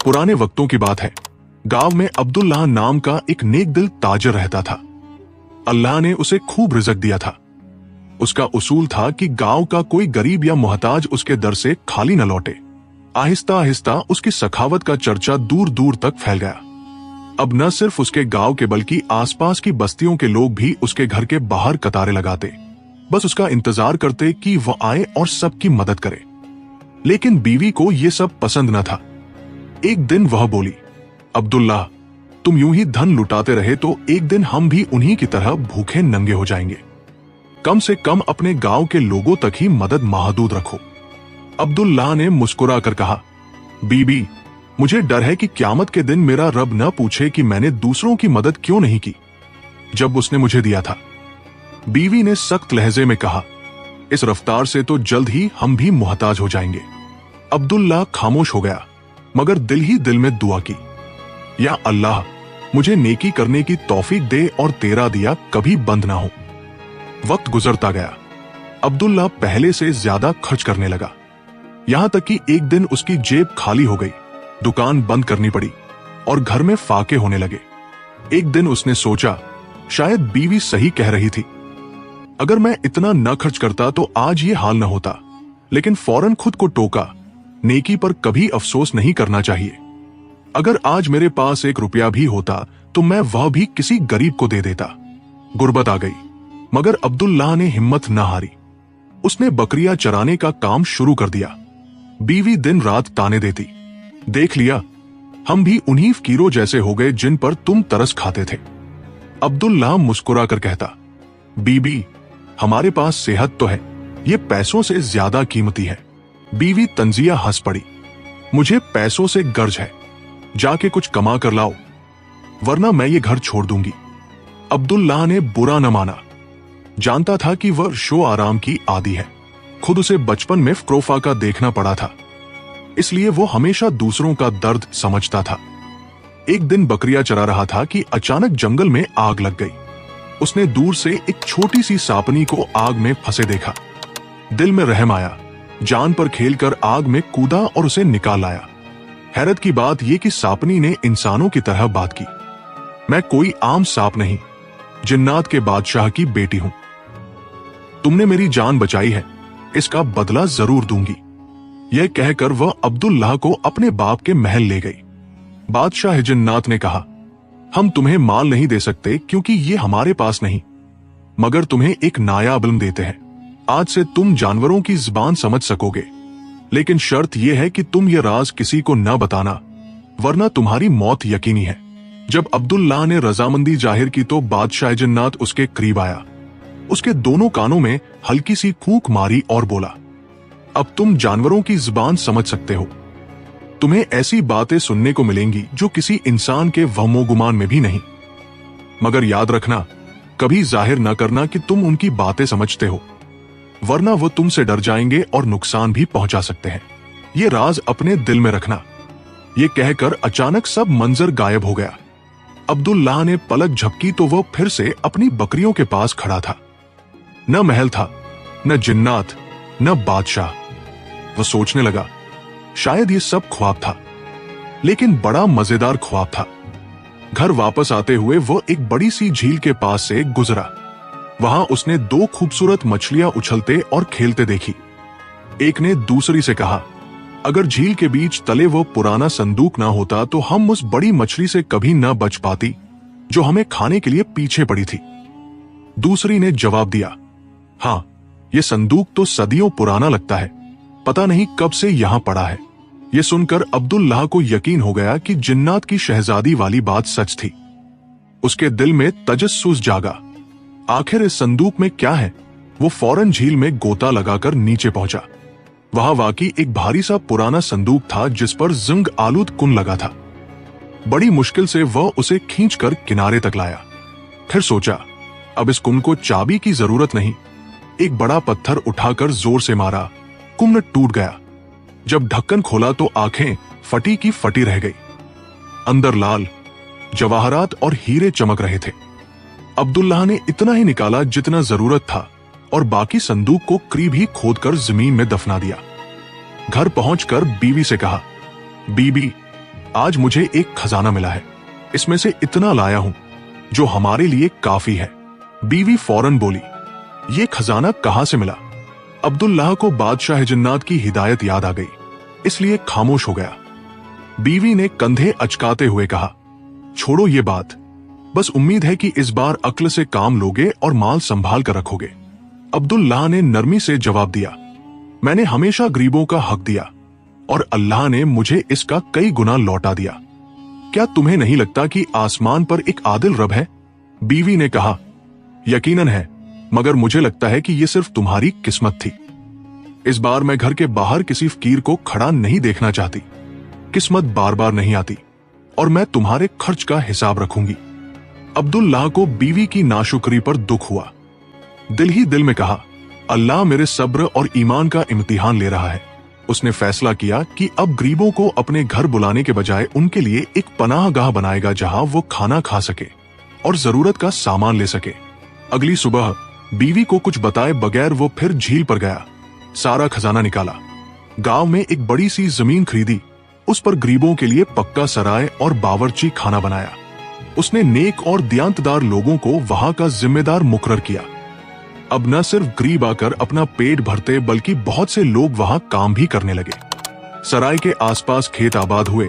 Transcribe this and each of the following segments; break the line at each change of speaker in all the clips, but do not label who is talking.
पुराने वक्तों की बात है। गांव में अब्दुल्लाह नाम का एक नेक दिल ताजर रहता था। अल्लाह ने उसे खूब रिज़्क दिया था। उसका उसूल था कि गांव का कोई गरीब या मोहताज उसके दर से खाली न लौटे। आहिस्ता आहिस्ता उसकी सखावत का चर्चा दूर दूर तक फैल गया। अब न सिर्फ उसके गांव के बल्कि आसपास की बस्तियों के लोग भी उसके घर के बाहर कतारें लगाते, बस उसका इंतजार करते कि वह आए और सबकी मदद करे। लेकिन बीवी को यह सब पसंद न था। एक दिन वह बोली, अब्दुल्लाह, तुम यूं ही धन लुटाते रहे तो एक दिन हम भी उन्हीं की तरह भूखे नंगे हो जाएंगे। कम से कम अपने गांव के लोगों तक ही मदद महदूद रखो। अब्दुल्लाह ने मुस्कुरा कर कहा, बीबी, मुझे डर है कि क़यामत के दिन मेरा रब न पूछे कि मैंने दूसरों की मदद क्यों नहीं की जब उसने मुझे दिया था। बीवी ने सख्त लहजे में कहा, इस रफ्तार से तो जल्द ही हम भी मोहताज हो जाएंगे। अब्दुल्लाह खामोश हो गया, मगर दिल ही दिल में दुआ की, या अल्लाह, मुझे नेकी करने की तौफीक दे और तेरा दिया कभी बंद ना हो। वक्त गुजरता गया। अब्दुल्लाह पहले से ज्यादा खर्च करने लगा, यहां तक कि एक दिन उसकी जेब खाली हो गई, दुकान बंद करनी पड़ी और घर में फाके होने लगे। एक दिन उसने सोचा, शायद बीवी सही कह रही थी। अगर मैं इतना न खर्च करता तो आज ये हाल न होता। लेकिन फौरन खुद को टोका, नेकी पर कभी अफसोस नहीं करना चाहिए। अगर आज मेरे पास 1 रुपया भी होता तो मैं वह भी किसी गरीब को दे देता। गुर्बत आ गई, मगर अब्दुल्लाह ने हिम्मत न हारी। उसने बकरियां चराने का काम शुरू कर दिया। बीवी दिन रात ताने देती, देख लिया, हम भी उन्हीं फकीरों जैसे हो गए जिन पर तुम तरस खाते थे। अब्दुल्लाह मुस्कुरा कर कहता, बीबी, हमारे पास सेहत तो है, ये पैसों से ज्यादा कीमती है। बीवी तंजिया हंस पड़ी, मुझे पैसों से गर्ज है, जाके कुछ कमा कर लाओ, वरना मैं ये घर छोड़ दूंगी। अब्दुल्लाह ने बुरा न माना। जानता था कि वह शो आराम की आदी है। खुद उसे बचपन में फक्रोफा का देखना पड़ा था, इसलिए वो हमेशा दूसरों का दर्द समझता था। एक दिन बकरियां चरा रहा था कि अचानक जंगल में आग लग गई। उसने दूर से एक छोटी सी सापनी को आग में फंसे देखा। दिल में रहम आया, जान पर खेलकर आग में कूदा और उसे निकाल लाया। हैरत की बात यह कि सापनी ने इंसानों की तरह बात की, मैं कोई आम सांप नहीं, जिन्नात के बादशाह की बेटी हूं। तुमने मेरी जान बचाई है, इसका बदला जरूर दूंगी। यह कहकर वह अब्दुल्लाह को अपने बाप के महल ले गई। बादशाह जिन्नात ने कहा, हम तुम्हें माल नहीं दे सकते क्योंकि ये हमारे पास नहीं, मगर तुम्हें एक नायाब इल्म देते हैं। आज से तुम जानवरों की जुबान समझ सकोगे, लेकिन शर्त यह है कि तुम ये राज किसी को न बताना, वरना तुम्हारी मौत यकीनी है। जब अब्दुल्लाह ने रजामंदी जाहिर की तो बादशाह जिन्नात उसके करीब आया। उसके दोनों कानों में हल्की सी फूंक मारी और बोला, अब तुम जानवरों की जुबान समझ सकते हो। तुम्हें ऐसी बातें सुनने को मिलेंगी जो किसी इंसान के वहमो गुमान में भी नहीं, मगर याद रखना, कभी जाहिर न करना कि तुम उनकी बातें समझते हो, वरना वो तुमसे डर जाएंगे और नुकसान भी पहुंचा सकते हैं। ये राज अपने दिल में रखना। ये कहकर अचानक सब मंजर गायब हो गया। अब्दुल्लाह ने पलक झपकी तो वह फिर से अपनी बकरियों के पास खड़ा था। न महल था, न जिन्नात, न बादशाह। वह सोचने लगा, शायद ये सब ख्वाब था, लेकिन बड़ा मजेदार ख्वाब था। घर वापस आते हुए वो एक बड़ी सी झील के पास से गुजरा। वहां उसने 2 खूबसूरत मछलियां उछलते और खेलते देखी। एक ने दूसरी से कहा, अगर झील के बीच तले वो पुराना संदूक ना होता तो हम उस बड़ी मछली से कभी न बच पाती जो हमें खाने के लिए पीछे पड़ी थी। दूसरी ने जवाब दिया, हाँ, ये संदूक तो सदियों पुराना लगता है, पता नहीं कब से यहां पड़ा है। ये सुनकर अब्दुल्लाह को यकीन हो गया कि जिन्नात की शहजादी वाली बात सच थी। उसके दिल में तजस्सुस जागा, आखिर इस संदूक में क्या है। वो फौरन झील में गोता लगाकर नीचे पहुंचा। वहां वाकई एक भारी सा पुराना संदूक था जिस पर जिंग आलूद कुन लगा था। बड़ी मुश्किल से वह उसे खींचकर किनारे तक लाया। फिर सोचा, अब इस कुन को चाबी की जरूरत नहीं। एक बड़ा पत्थर उठाकर जोर से मारा, कुन टूट गया। जब ढक्कन खोला तो आंखें फटी की फटी रह गई। अंदर लाल जवाहरात और हीरे चमक रहे थे। अब्दुल्लाह ने इतना ही निकाला जितना जरूरत था और बाकी संदूक को करीब ही खोदकर जमीन में दफना दिया। घर पहुंचकर बीवी से कहा, बीबी, आज मुझे एक खजाना मिला है, इसमें से इतना लाया हूं जो हमारे लिए काफी है। बीवी फौरन बोली, ये खजाना कहां से मिला? अब्दुल्लाह को बादशाह जन्नात की हिदायत याद आ गई, इसलिए खामोश हो गया। बीवी ने कंधे अचकाते हुए कहा, छोड़ो ये बात, बस उम्मीद है कि इस बार अक्ल से काम लोगे और माल संभाल कर रखोगे। अब्दुल्लाह ने नरमी से जवाब दिया, मैंने हमेशा गरीबों का हक दिया और अल्लाह ने मुझे इसका कई गुना लौटा दिया। क्या तुम्हें नहीं लगता कि आसमान पर एक आदिल रब है? बीवी ने कहा, यकीनन है, मगर मुझे लगता है कि यह सिर्फ तुम्हारी किस्मत थी। इस बार मैं घर के बाहर किसी फकीर को खड़ा नहीं देखना चाहती। किस्मत बार बार नहीं आती और मैं तुम्हारे खर्च का हिसाब रखूंगी। अब्दुल्लाह को बीवी की नाशुक्री पर दुख हुआ। दिल ही दिल में कहा, अल्लाह मेरे सब्र और ईमान का इम्तिहान ले रहा है। उसने फैसला किया कि अब गरीबों को अपने घर बुलाने के बजाय उनके लिए एक पनाहगाह बनाएगा जहां वो खाना खा सके और जरूरत का सामान ले सके। अगली सुबह बीवी को कुछ बताए बगैर वो फिर झील पर गया, सारा खजाना निकाला। गांव में एक बड़ी सी जमीन खरीदी, उस पर गरीबों के लिए पक्का सराय और बावर्ची खाना बनाया। उसने नेक और दियांतदार लोगों को वहां का जिम्मेदार मुकर्रर किया। अब न सिर्फ गरीब आकर अपना पेट भरते बल्कि बहुत से लोग वहां काम भी करने लगे। सराय के आसपास खेत आबाद हुए,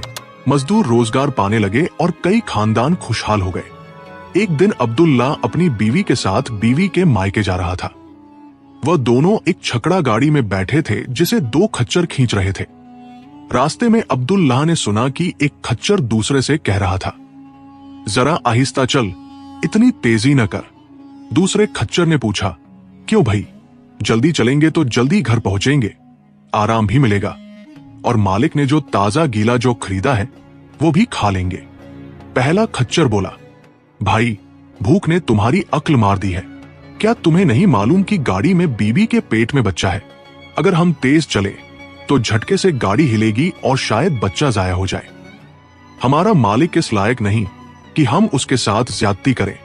मजदूर रोजगार पाने लगे और कई खानदान खुशहाल हो गए। एक दिन अब्दुल्लाह अपनी बीवी के साथ बीवी के मायके जा रहा था। वह दोनों एक छकड़ा गाड़ी में बैठे थे जिसे दो खच्चर खींच रहे थे। रास्ते में अब्दुल्लाह ने सुना कि एक खच्चर दूसरे से कह रहा था, जरा आहिस्ता चल, इतनी तेजी न कर। दूसरे खच्चर ने पूछा, क्यों भाई, जल्दी चलेंगे तो जल्दी घर पहुंचेंगे, आराम भी मिलेगा और मालिक ने जो ताजा गीला जो खरीदा है वो भी खा लेंगे। पहला खच्चर बोला, भाई, भूख ने तुम्हारी अक्ल मार दी है। क्या तुम्हें नहीं मालूम कि गाड़ी में बीबी के पेट में बच्चा है? अगर हम तेज चले तो झटके से गाड़ी हिलेगी और शायद बच्चा जाया हो जाए। हमारा मालिक इस लायक नहीं कि हम उसके साथ ज्यादती करें।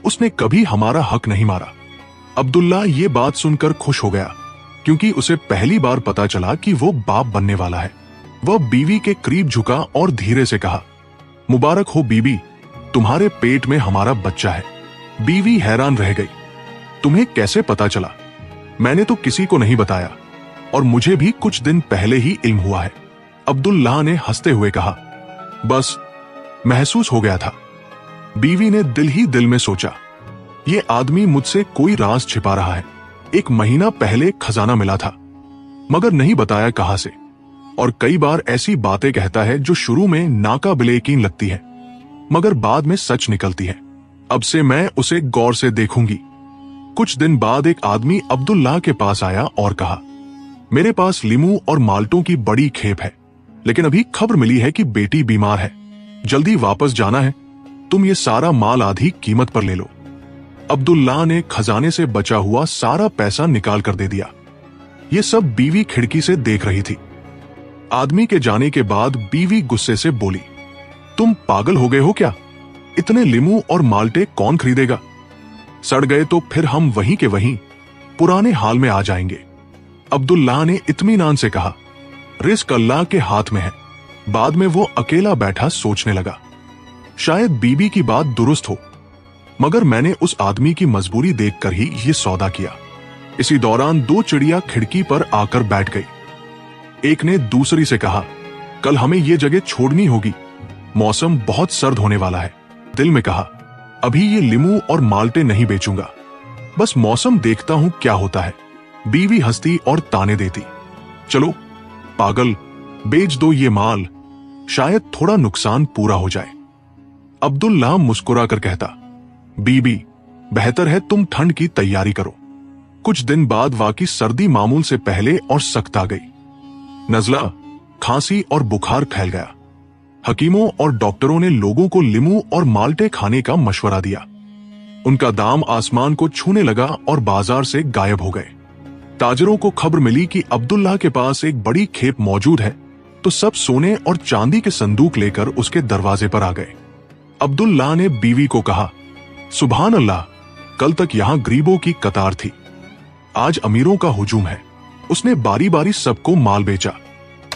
उसने कभी हमारा हक नहीं मारा। अब्दुल्लाह ये बात सुनकर खुश हो गया, क्योंकि उसे पहली बार पता चला कि वो बाप बनने वाला है। वह बीवी के करीब झुका और धीरे से कहा, मुबारक हो बीबी, तुम्हारे पेट में हमारा बच्चा है। बीवी हैरान रह गई, तुम्हें कैसे पता चला? मैंने तो किसी को नहीं बताया और मुझे भी कुछ दिन पहले ही इल्म हुआ है। अब्दुल्लाह ने हंसते हुए कहा, बस महसूस हो गया था। बीवी ने दिल ही दिल में सोचा, ये आदमी मुझसे कोई राज छिपा रहा है। एक महीना पहले खजाना मिला था, मगर नहीं बताया कहां से, और कई बार ऐसी बातें कहता है जो शुरू में नाकाबिले यकीन लगती है मगर बाद में सच निकलती है। अब से मैं उसे गौर से देखूंगी। कुछ दिन बाद एक आदमी अब्दुल्लाह के पास आया और कहा, मेरे पास लीमू और माल्टों की बड़ी खेप है, लेकिन अभी खबर मिली है कि बेटी बीमार है, जल्दी वापस जाना है। तुम ये सारा माल आधी कीमत पर ले लो। अब्दुल्लाह ने खजाने से बचा हुआ सारा पैसा निकाल कर दे दिया। ये सब बीवी खिड़की से देख रही थी। आदमी के जाने के बाद बीवी गुस्से से बोली, तुम पागल हो गए हो क्या? इतने लीमू और माल्टे कौन खरीदेगा? सड़ गए तो फिर हम वहीं के वहीं पुराने हाल में आ जाएंगे। अब्दुल्लाह ने इत्मीनान से कहा, रिस्क अल्लाह के हाथ में है। बाद में वो अकेला बैठा सोचने लगा, शायद बीबी की बात दुरुस्त हो, मगर मैंने उस आदमी की मजबूरी देखकर ही ये सौदा किया। इसी दौरान दो चिड़िया खिड़की पर आकर बैठ गई। एक ने दूसरी से कहा, कल हमें ये जगह छोड़नी होगी, मौसम बहुत सर्द होने वाला है। दिल में कहा, अभी ये लीमू और माल्टे नहीं बेचूंगा, बस मौसम देखता हूं क्या होता है। बीवी हंसती और ताने देती, चलो पागल, बेच दो ये माल, शायद थोड़ा नुकसान पूरा हो जाए। अब्दुल्लाह मुस्कुरा कर कहता, बीबी, बेहतर है तुम ठंड की तैयारी करो। कुछ दिन बाद वाकई सर्दी मामूल से पहले और सख्त आ गई। नजला, खांसी और बुखार फैल गया। हकीमों और डॉक्टरों ने लोगों को लीमू और माल्टे खाने का मशवरा दिया। उनका दाम आसमान को छूने लगा और बाजार से गायब हो गए। ताजरों को खबर मिली कि अब्दुल्लाह के पास एक बड़ी खेप मौजूद है, तो सब सोने और चांदी के संदूक लेकर उसके दरवाजे पर आ गए। अब्दुल्लाह ने बीवी को कहा, सुभान अल्लाह, कल तक यहां गरीबों की कतार थी, आज अमीरों का हुजूम है। उसने बारी बारी सबको माल बेचा।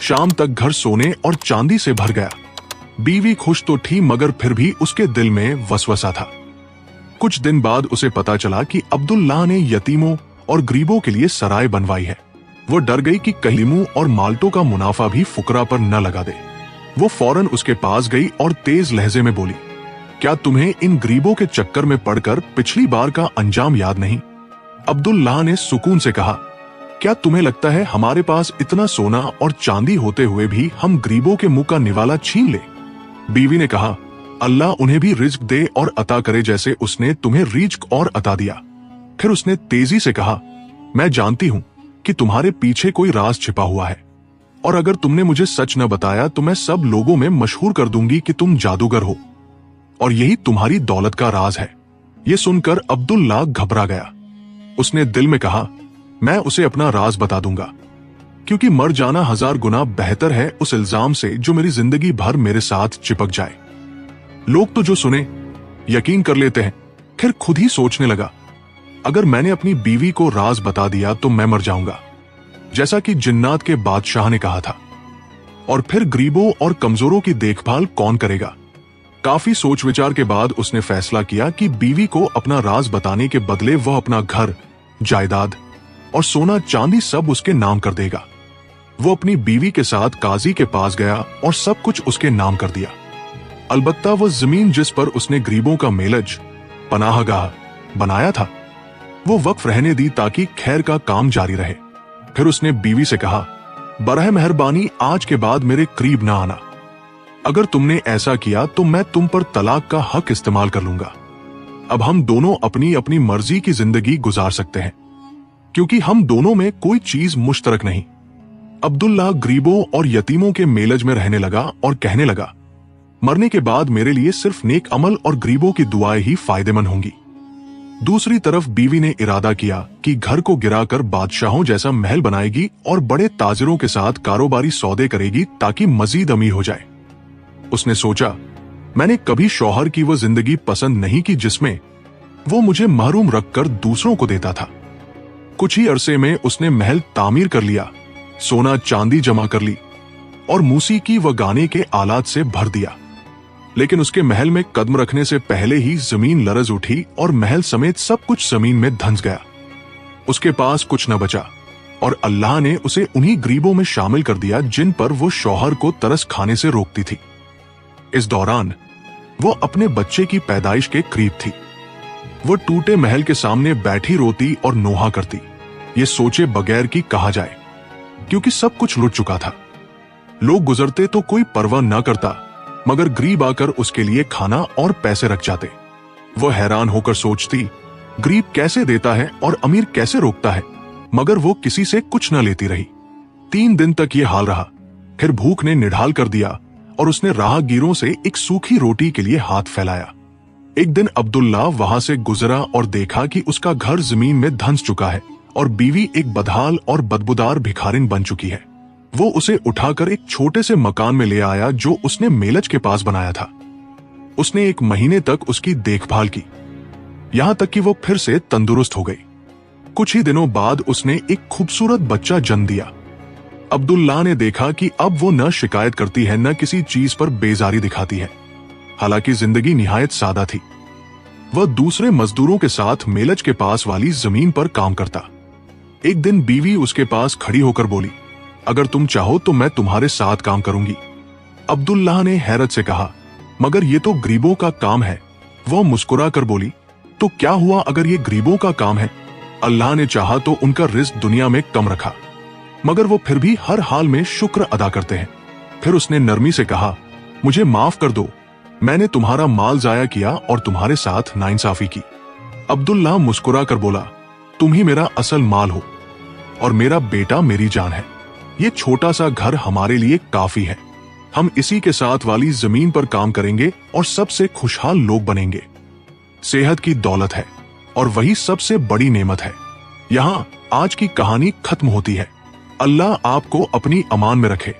शाम तक घर सोने और चांदी से भर गया। बीवी खुश तो थी मगर फिर भी उसके दिल में वसवसा था। कुछ दिन बाद उसे पता चला कि अब्दुल्लाह ने यतीमों और गरीबों के लिए सराय बनवाई है। वो डर गई कि कहीं लीमू और माल्टों का मुनाफा भी फुकरा पर न लगा दे। वो फौरन उसके पास गई और तेज लहजे में बोली, क्या तुम्हें इन गरीबों के चक्कर में पड़कर पिछली बार का अंजाम याद नहीं? अब्दुल्लाह ने सुकून से कहा, क्या तुम्हें लगता है हमारे पास इतना सोना और चांदी होते हुए भी हम गरीबों के मुंह का निवाला छीन ले? बीवी ने कहा, अल्लाह उन्हें भी रिज्क दे और अता करे जैसे उसने तुम्हें रिज्क और अता दिया। फिर उसने तेजी से कहा, मैं जानती हूं कि तुम्हारे पीछे कोई राज छिपा हुआ है और अगर तुमने मुझे सच न बताया तो मैं सब लोगों में मशहूर कर दूंगी कि तुम जादूगर हो और यही तुम्हारी दौलत का राज है। यह सुनकर अब्दुल्लाह घबरा गया। उसने दिल में कहा, मैं उसे अपना राज बता दूंगा, क्योंकि मर जाना 1000 गुना बेहतर है उस इल्जाम से जो मेरी जिंदगी भर मेरे साथ चिपक जाए। लोग तो जो सुने यकीन कर लेते हैं। फिर खुद ही सोचने लगा, अगर मैंने अपनी बीवी को राज बता दिया तो मैं मर जाऊंगा, जैसा कि जिन्नात के बादशाह ने कहा था, और फिर गरीबों और कमजोरों की देखभाल कौन करेगा? काफी सोच विचार के बाद उसने फैसला किया कि बीवी को अपना राज बताने के बदले वह अपना घर, जायदाद और सोना चांदी सब उसके नाम कर देगा। वो अपनी बीवी के साथ काजी के पास गया और सब कुछ उसके नाम कर दिया। अलबत्ता वह जमीन जिस पर उसने गरीबों का मेलज, पनाहगाह बनाया था, वो वक्फ रहने दी ताकि खैर का काम जारी रहे। फिर उसने बीवी से कहा, बरह मेहरबानी आज के बाद मेरे करीब ना आना। अगर तुमने ऐसा किया तो मैं तुम पर तलाक का हक इस्तेमाल कर लूंगा। अब हम दोनों अपनी अपनी मर्जी की जिंदगी गुजार सकते हैं, क्योंकि हम दोनों में कोई चीज मुश्तरक नहीं। अब्दुल्लाह गरीबों और यतीमों के मेलज में रहने लगा और कहने लगा, मरने के बाद मेरे लिए सिर्फ नेक अमल और गरीबों की दुआएं ही फायदेमंद होंगी। दूसरी तरफ बीवी ने इरादा किया कि घर को गिराकर बादशाहों जैसा महल बनाएगी और बड़े ताजिरों के साथ कारोबारी सौदे करेगी ताकि मजीद अमीर हो जाए। उसने सोचा, मैंने कभी शौहर की वो जिंदगी पसंद नहीं की जिसमें वो मुझे महरूम रखकर दूसरों को देता था। कुछ ही अरसे में उसने महल तामीर कर लिया, सोना चांदी जमा कर ली और मूसीकी व गाने के आलात से भर दिया। लेकिन उसके महल में कदम रखने से पहले ही जमीन लरज उठी और महल समेत सब कुछ जमीन में धंस गया। उसके पास कुछ न बचा और अल्लाह ने उसे उन्हीं गरीबों में शामिल कर दिया जिन पर वो शौहर को तरस खाने से रोकती थी। इस दौरान वो अपने बच्चे की पैदाइश के करीब थी। वो टूटे महल के सामने बैठी रोती और नोहा करती, ये सोचे बगैर कि कहा जाए, क्योंकि सब कुछ लुट चुका था। लोग गुजरते तो कोई परवाह न करता, मगर गरीब आकर उसके लिए खाना और पैसे रख जाते। वो हैरान होकर सोचती, गरीब कैसे देता है और अमीर कैसे रोकता है, मगर वो किसी से कुछ न लेती रही। 3 दिन तक ये हाल रहा। फिर भूख ने निढाल कर दिया और उसने राहगीरों से एक सूखी रोटी के लिए हाथ फैलाया। एक दिन अब्दुल्लाह वहां से गुजरा और देखा कि उसका घर जमीन में धंस चुका है और बीवी एक बदहाल और बदबूदार भिखारिन बन चुकी है। वो उसे उठाकर एक छोटे से मकान में ले आया जो उसने मेलज के पास बनाया था। उसने 1 महीने तक उसकी देखभाल की, यहां तक कि वो फिर से तंदुरुस्त हो गई। कुछ ही दिनों बाद उसने एक खूबसूरत बच्चा जन्म दिया। अब्दुल्लाह ने देखा कि अब वो न शिकायत करती है न किसी चीज पर बेजारी दिखाती है। हालांकि जिंदगी निहायत सादा थी। वह दूसरे मजदूरों के साथ मेलज के पास वाली जमीन पर काम करता। एक दिन बीवी उसके पास खड़ी होकर बोली, अगर तुम चाहो तो मैं तुम्हारे साथ काम करूंगी। अब्दुल्लाह ने हैरत से कहा, मगर ये तो गरीबों का काम है। वह मुस्कुरा कर बोली, तो क्या हुआ अगर ये गरीबों का काम है? अल्लाह ने चाहा तो उनका रिज्क दुनिया में कम रखा, मगर वो फिर भी हर हाल में शुक्र अदा करते हैं। फिर उसने नरमी से कहा, मुझे माफ कर दो, मैंने तुम्हारा माल जाया किया और तुम्हारे साथ नाइंसाफी की। अब्दुल्लाह मुस्कुरा कर बोला, तुम ही मेरा असल माल हो और मेरा बेटा मेरी जान है। ये छोटा सा घर हमारे लिए काफी है। हम इसी के साथ वाली जमीन पर काम करेंगे और सबसे खुशहाल लोग बनेंगे। सेहत की दौलत है और वही सबसे बड़ी नेमत है। यहाँ आज की कहानी खत्म होती है। अल्लाह आपको अपनी अमान में रखे।